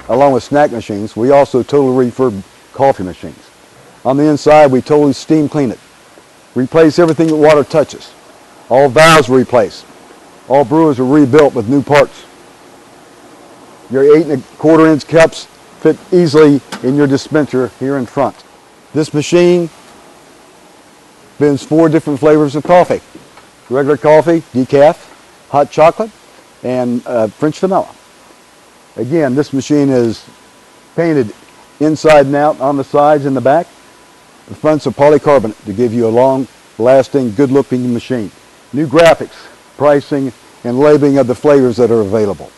along with snack machines, we also totally refurb coffee machines. On the inside, we totally steam clean it. Replace everything that water touches. All valves are replaced. All brewers are rebuilt with new parts. Your 8 1/4 inch cups fit easily in your dispenser here in front. This machine blends 4 different flavors of coffee. Regular coffee, decaf, hot chocolate, and French vanilla. Again, this machine is painted inside and out on the sides and the back. The front's a polycarbonate to give you a long-lasting, good-looking machine. New graphics, pricing, and labeling of the flavors that are available.